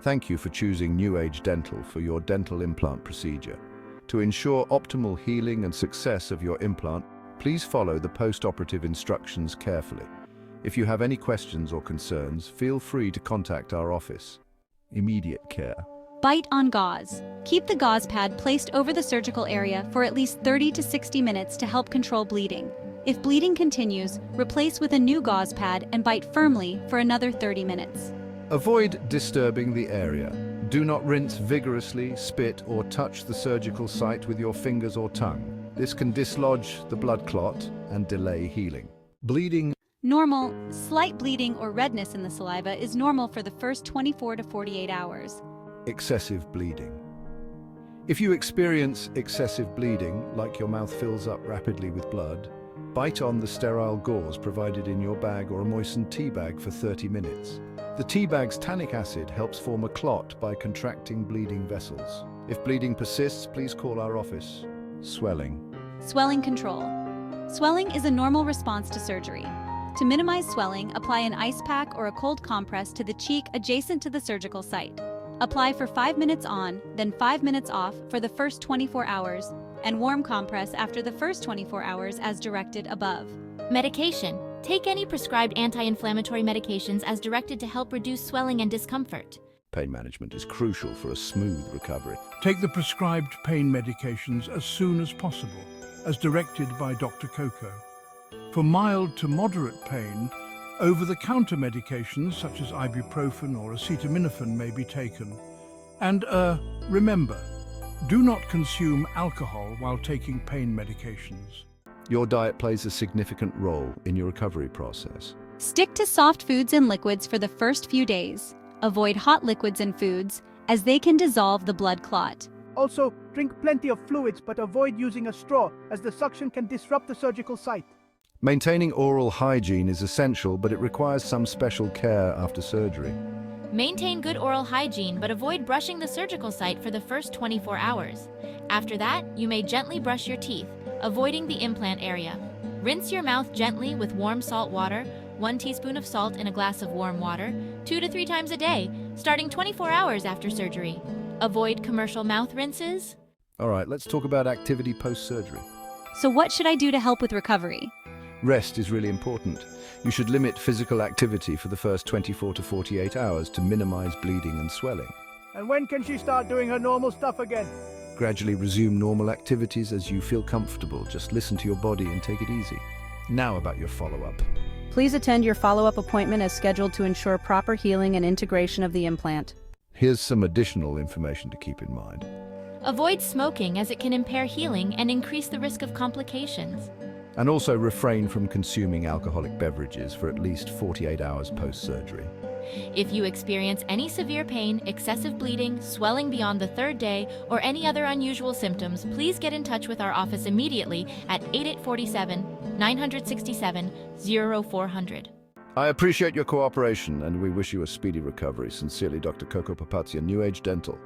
Thank you for choosing New Age Dental for your dental implant procedure. To ensure optimal healing and success of your implant, please follow the post-operative instructions carefully. If you have any questions or concerns, feel free to contact our office. Immediate care. Bite on gauze. Keep the gauze pad placed over the surgical area for at least 30 to 60 minutes to help control bleeding. If bleeding continues, replace with a new gauze pad and bite firmly for another 30 minutes. Avoid disturbing the area. Do not rinse vigorously, spit, or touch the surgical site with your fingers or tongue. This can dislodge the blood clot and delay healing. Bleeding. Normal, slight bleeding or redness in the saliva is normal for the first 24 to 48 hours. Excessive bleeding. If you experience excessive bleeding, like your mouth fills up rapidly with blood, bite on the sterile gauze provided in your bag or a moistened tea bag for 30 minutes. The tea bag's tannic acid helps form a clot by contracting bleeding vessels. If bleeding persists, please call our office. Swelling. Swelling control. Swelling is a normal response to surgery. To minimize swelling, apply an ice pack or a cold compress to the cheek adjacent to the surgical site. Apply for 5 minutes on, then 5 minutes off for the first 24 hours, and warm compress after the first 24 hours as directed above. Medication. Take any prescribed anti-inflammatory medications as directed to help reduce swelling and discomfort. Pain management is crucial for a smooth recovery. Take the prescribed pain medications as soon as possible, as directed by Dr. Coco. For mild to moderate pain, over-the-counter medications such as ibuprofen or acetaminophen may be taken. And remember, do not consume alcohol while taking pain medications. Your diet plays a significant role in your recovery process. Stick to soft foods and liquids for the first few days. Avoid hot liquids and foods, as they can dissolve the blood clot. Also, drink plenty of fluids but avoid using a straw, as the suction can disrupt the surgical site. Maintaining oral hygiene is essential, but it requires some special care after surgery. Maintain good oral hygiene, but avoid brushing the surgical site for the first 24 hours. After that, you may gently brush your teeth, avoiding the implant area. Rinse your mouth gently with warm salt water, 1 teaspoon of salt in a glass of warm water, 2 to 3 times a day, starting 24 hours after surgery. Avoid commercial mouth rinses. All right, let's talk about activity post-surgery. So what should I do to help with recovery? Rest is really important. You should limit physical activity for the first 24 to 48 hours to minimize bleeding and swelling. And when can she start doing her normal stuff again? Gradually resume normal activities as you feel comfortable. Just listen to your body and take it easy. Now about your follow-up. Please attend your follow-up appointment as scheduled to ensure proper healing and integration of the implant. Here's some additional information to keep in mind. Avoid smoking, as it can impair healing and increase the risk of complications. And also refrain from consuming alcoholic beverages for at least 48 hours post-surgery. If you experience any severe pain, excessive bleeding, swelling beyond the 3rd day, or any other unusual symptoms, please get in touch with our office immediately at 8847-967-0400. I appreciate your cooperation, and we wish you a speedy recovery. Sincerely, Dr. Coco Papazia, New Age Dental.